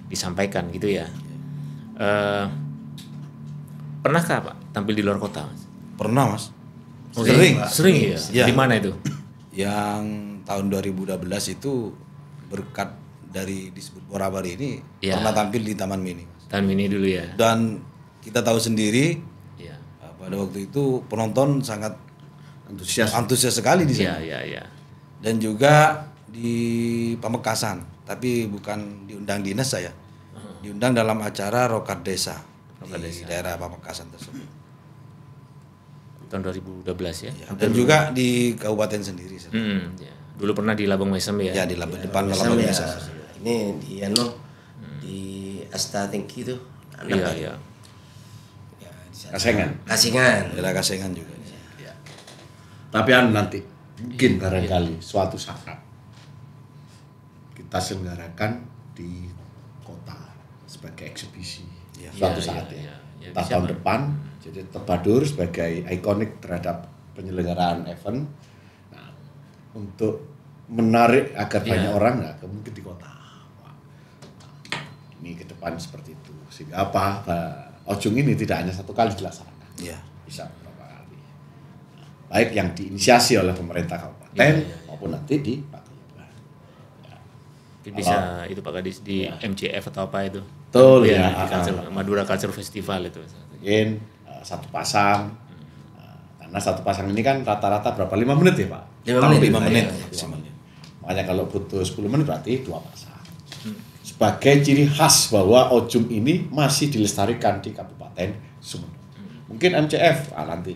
disampaikan gitu ya. Pernahkah Pak tampil di luar kota, Mas? Pernah, Mas. Oh, Sering. ya. Iya. Di mana itu? Yang tahun 2012 itu berkat dari disebut Borapar ini Iya. pernah tampil di Taman Mini, Mas. Tahun ini dulu ya. Dan kita tahu sendiri Iya. pada waktu itu penonton sangat Antusias. sekali di Iya, sana. iya. Dan juga di Pamekasan, tapi bukan diundang dinas saya. Diundang dalam acara Rokat Desa di daerah Pamekasan tersebut. Tahun 2012 ya. Ya, dan juga di kabupaten sendiri. Ya. Dulu pernah di Labang Mesem ya. Ya di depan Sama Labang ya. Desa. Ini di di Asta Tingki itu. Iya, iya. Ya, di sana. Kasengan. Kasingan. Daerah Kasengan juga. Tapi nanti mungkin barangkali suatu saat kita selenggarakan di kota sebagai eksibisi suatu Iya, saat iya, ya. iya. Entah Bisa, tahun Pak. depan jadi Tebadur sebagai ikonik terhadap penyelenggaraan event. Nah, untuk menarik agar Iya. banyak orang mungkin di kota. Wah, ini ke depan seperti itu sehingga Ocung ini tidak hanya satu kali dilaksanakan. Iya. Bisa beberapa kali. Nah, baik yang diinisiasi oleh pemerintah kabupaten maupun nanti di paguyuban. Mungkin bisa itu Pak Kadis di MCF atau apa itu? Betul, ya. ya. Di Madura Culture Festival itu. Mungkin satu pasang. Karena satu pasang ini kan rata-rata berapa? 5 menit ya Pak? 5 menit. Makanya kalau butuh 10 menit berarti 2 pasang. Sebagai ciri khas bahwa Ocung ini masih dilestarikan di Kabupaten Sumeneb. Mungkin MCF nanti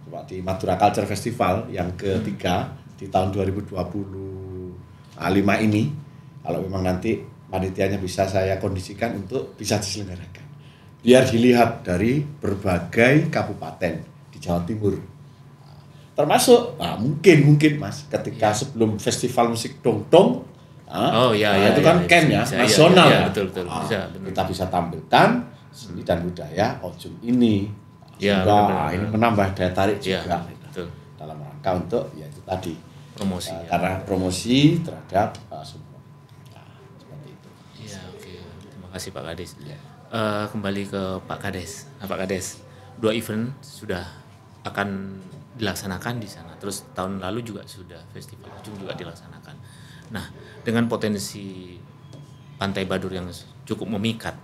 coba di Madura Culture Festival yang ketiga di tahun 2025 ini, kalau memang nanti panitianya bisa saya kondisikan untuk bisa diselenggarakan. Biar dilihat dari berbagai kabupaten di Jawa Timur. Termasuk mungkin Mas ketika sebelum festival musik dongdong Oh iya, itu kan iya, Ken ya, bisa, nasional iya, ya. betul. Bisa, benar. Kita bisa tampilkan seni dan budaya Ojung ini. Ya, Sehingga benar-benar. ini menambah daya tarik Ya, juga betul. dalam rangka untuk ya itu tadi Promosi. Ya. karena promosi terhadap semua. Nah, seperti itu. Iya, oke. Terima kasih Pak Kades. Ya. Kembali ke Pak Kades. Nah, Pak Kades, 2 event sudah akan dilaksanakan di sana. Terus tahun lalu juga sudah Festival Ujung juga dilaksanakan. Nah, dengan potensi Pantai Badur yang cukup memikat,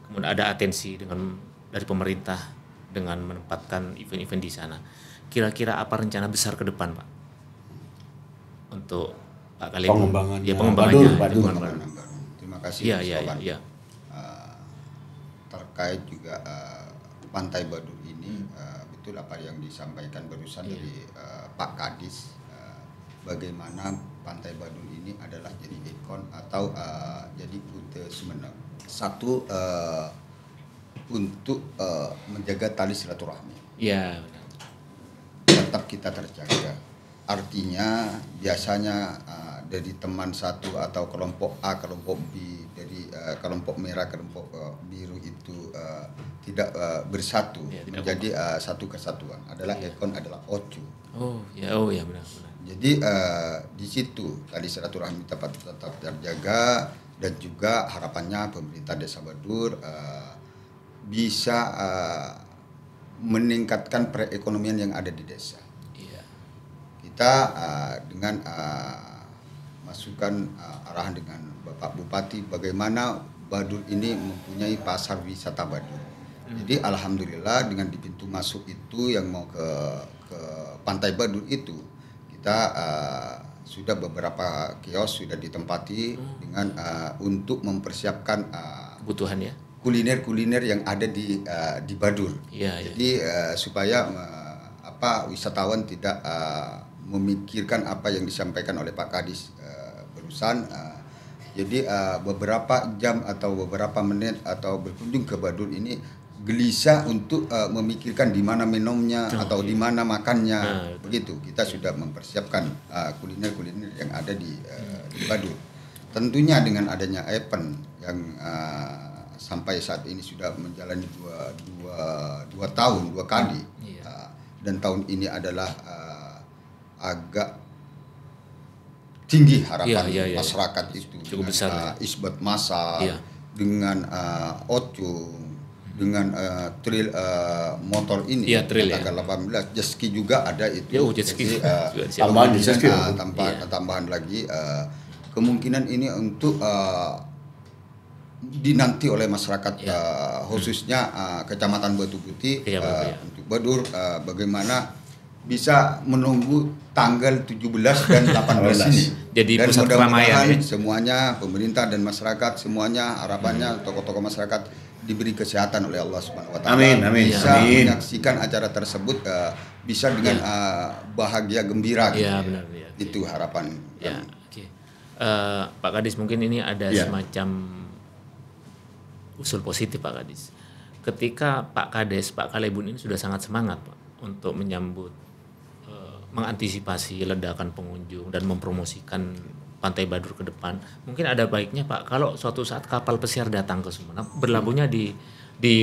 kemudian ada atensi dari pemerintah dengan menempatkan event-event di sana. Kira-kira apa rencana besar ke depan, Pak? Untuk Pak Kalebo? Pengembangannya Ya, pengembangannya. Badur. Pengembangan. Terima kasih Iya, Mas iya, Tovan. iya. Terkait juga Pantai Badur ini betul apa yang disampaikan barusan dari Pak Kadis, bagaimana Pantai Badur ini adalah jadi ikon atau jadi Kuta Sumeneb. Satu, untuk menjaga tali silaturahmi Iya, benar. tetap kita terjaga. Artinya biasanya dari teman satu atau kelompok A, kelompok B, dari kelompok merah, kelompok biru itu tidak bersatu Ya, tidak menjadi satu kesatuan. Adalah ikon adalah Ocu. Oh ya benar. Jadi di situ tali silaturahmi tetap terjaga, dan juga harapannya pemerintah Desa Badur bisa meningkatkan perekonomian yang ada di desa. Iya. Kita dengan masukan arahan dengan Bapak Bupati bagaimana Badur ini mempunyai pasar wisata Badur. Jadi alhamdulillah dengan di pintu masuk itu yang mau ke Pantai Badur itu kita sudah beberapa kios sudah ditempati dengan untuk mempersiapkan Kebutuhan ya. kuliner-kuliner yang ada di Badur. Iya, iya. Jadi supaya wisatawan tidak memikirkan apa yang disampaikan oleh Pak Kadis barusan. Jadi beberapa jam atau beberapa menit atau berkunjung ke Badur ini gelisah untuk memikirkan di mana minumnya atau di mana makannya. Begitu kita sudah mempersiapkan kuliner-kuliner yang ada di Badur. Tentunya dengan adanya event yang sampai saat ini sudah menjalani dua tahun, 2 kali. Dan tahun ini adalah agak tinggi harapan masyarakat itu cukup dengan besar, isbat massal, dengan Ocung, dengan trail motor ini tanggal 18 jet ski juga ada itu. Jet ski. Tambahan lagi kemungkinan ini untuk dinanti oleh masyarakat khususnya Kecamatan Batu Putih untuk Badur bagaimana bisa menunggu tanggal 17 dan 18 ini. Jadi dan pusat keramaian semuanya pemerintah dan masyarakat semuanya harapannya tokoh-tokoh masyarakat diberi kesehatan oleh Allah Subhanahu wa taala. Amin. Bisa menyaksikan acara tersebut bisa dengan bahagia gembira gitu. Iya, benar ya. Itu harapan. Ya, oke. Pak Kadis, mungkin ini ada semacam usul positif Pak Kadis. Ketika Pak Kades, Pak Kalebun ini sudah sangat semangat Pak untuk menyambut mengantisipasi ledakan pengunjung dan mempromosikan Pantai Badur ke depan. Mungkin ada baiknya Pak kalau suatu saat kapal pesiar datang ke Sumeneb berlabuhnya di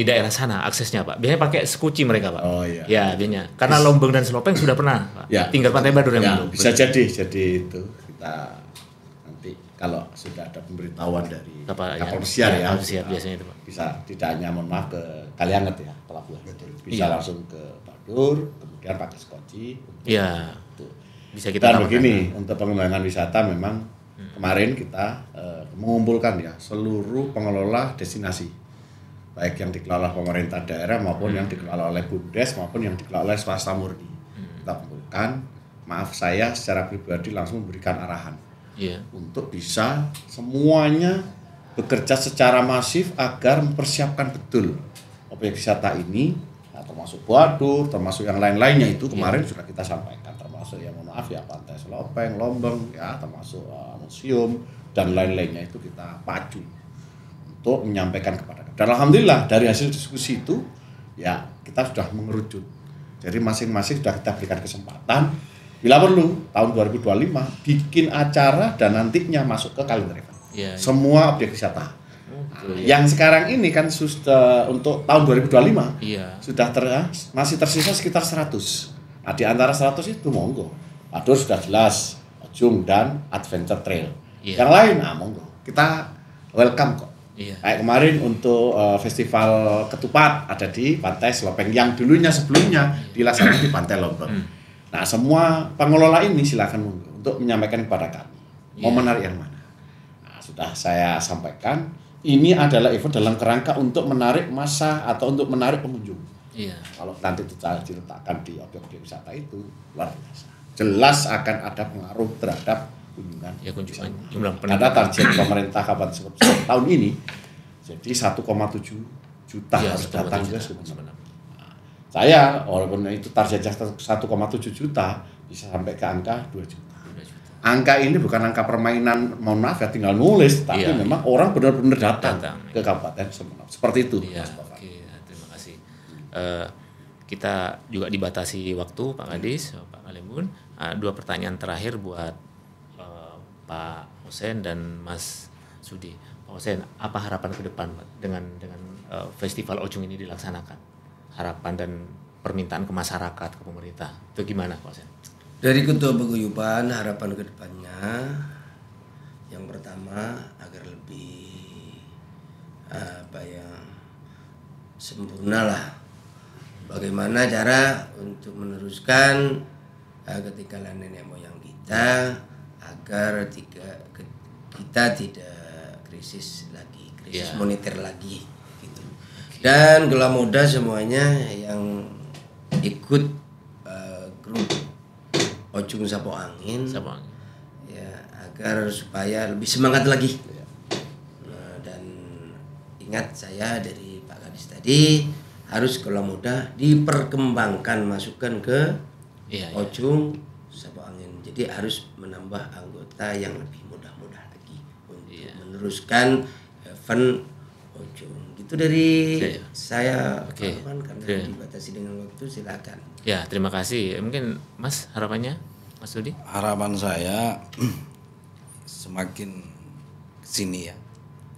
daerah sana aksesnya Pak. Biasanya pakai skuci mereka Pak. Oh iya. Ya, biasanya. Karena Lombeng dan Selopeng sudah pernah Pak. Ya. Tinggal Pantai Badur yang belum. Bisa jadi itu kita nanti kalau sudah ada pemberitahuan dari kapal pesiar kapal pesiar biasanya itu Pak. Bisa tidak hanya mohon maaf ke Kalianget ya pelabuhan. Bisa langsung ke Badur, kemudian pakai skoci. Iya. Bisa kita dan begini untuk pengembangan wisata memang kemarin kita mengumpulkan ya seluruh pengelola destinasi baik yang dikelola pemerintah daerah maupun yang dikelola oleh BUMDes maupun yang dikelola oleh swasta murni. Kita kumpulkan, maaf saya secara pribadi langsung memberikan arahan untuk bisa semuanya bekerja secara masif agar mempersiapkan betul objek wisata ini, termasuk Badur, termasuk yang lain-lainnya itu kemarin sudah kita sampaikan, termasuk ya mohon maaf ya Pantai Selopeng, Lombeng ya, termasuk museum dan lain-lainnya itu kita pacu untuk menyampaikan kepada. Dan alhamdulillah dari hasil diskusi itu ya kita sudah mengerucut. Jadi masing-masing sudah kita berikan kesempatan bila perlu tahun 2025 bikin acara dan nantinya masuk ke kalender event. Semua objek wisata Yang sekarang ini kan sudah untuk tahun 2025 Iya. sudah masih tersisa sekitar 100. Nah, di antara 100 itu monggo. Adur sudah jelas, Ojung dan Adventure Trail. Iya. Yang lain, monggo. Kita welcome kok. Iya. Kayak kemarin untuk festival ketupat ada di Pantai Selopeng yang dulunya sebelumnya dilaksanakan di Pantai Lombok. Nah, semua pengelola ini silakan monggo untuk menyampaikan kepada kami mau menarik yang mana. Nah, sudah saya sampaikan, ini adalah event dalam kerangka untuk menarik massa atau untuk menarik pengunjung. Iya. Kalau nanti diletakkan di objek-objek wisata itu luar biasa. Jelas akan ada pengaruh terhadap kunjungan. Ya, kunjungan jumlah Karena target pemerintah Kabupaten Sumeneb tahun ini jadi 1,7 juta Iya, harus 1,7 datang ke juta. Sumeneb. Nah, saya walaupun itu targetnya 1,7 juta bisa sampai ke angka 2 juta. Angka ini bukan angka permainan, mohon maaf ya, tinggal nulis, tapi Iya, memang orang benar-benar datang Datang. ke Kabupaten Sumeneb. Seperti itu. Iya, Mas Bapak. oke, terima kasih. Kita juga dibatasi waktu, Pak Kadis, Pak Kalimun. 2 pertanyaan terakhir buat Pak Hussein dan Mas Sudi. Pak Hussein, apa harapan ke depan Pak, dengan festival Ojung ini dilaksanakan? Harapan dan permintaan ke masyarakat, ke pemerintah, itu gimana Pak Hussein? Dari Ketua Paguyuban, harapan ke depannya yang pertama agar lebih sempurna lah. Bagaimana cara untuk meneruskan ketinggalan nenek moyang kita agar kita tidak krisis lagi, krisis moneter lagi gitu. Dan Gela Muda semuanya yang ikut grup Ojung Sapo Angin, ya, agar supaya lebih semangat lagi. Nah, dan ingat saya dari Pak Kadis tadi harus Gela Muda diperkembangkan, masukkan ke Ojung Sapo Angin. Jadi harus menambah anggota yang lebih mudah-mudah lagi untuk meneruskan event Ojung. Gitu dari saya, Pak Arman, karena dibatasi dengan waktu, silakan. Ya, terima kasih. Mungkin Mas harapannya, Mas Sudi? Harapan saya semakin kesini ya,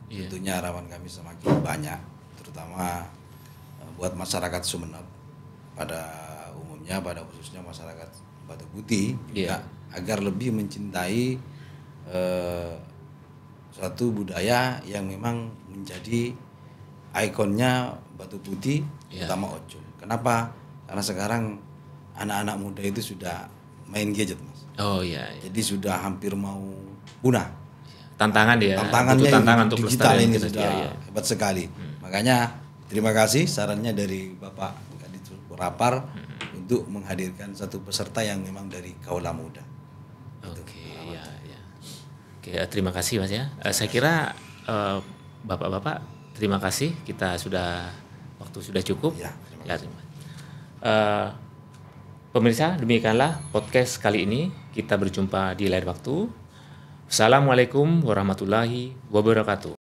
tentunya harapan kami semakin banyak, terutama buat masyarakat Sumeneb pada umumnya, pada khususnya masyarakat Batu Putih, juga agar lebih mencintai suatu budaya yang memang menjadi ikonnya Batu Putih, terutama Ojung. Kenapa? Karena sekarang anak-anak muda itu sudah main gadget, Mas. Oh iya. Jadi sudah hampir mau punah. Tantangan ya. Tantangannya tantangan untuk digital pelestarian ini kita, sudah hebat sekali. Makanya terima kasih sarannya dari Bapak Kadis Rapar untuk menghadirkan satu peserta yang memang dari kaula muda. Oke, ya. Oke, terima kasih Mas ya. Saya kira Bapak-bapak terima kasih, kita waktu sudah cukup. Ya, terima kasih. Pemirsa, demikianlah podcast kali ini. Kita berjumpa di lain waktu. Assalamualaikum warahmatullahi wabarakatuh.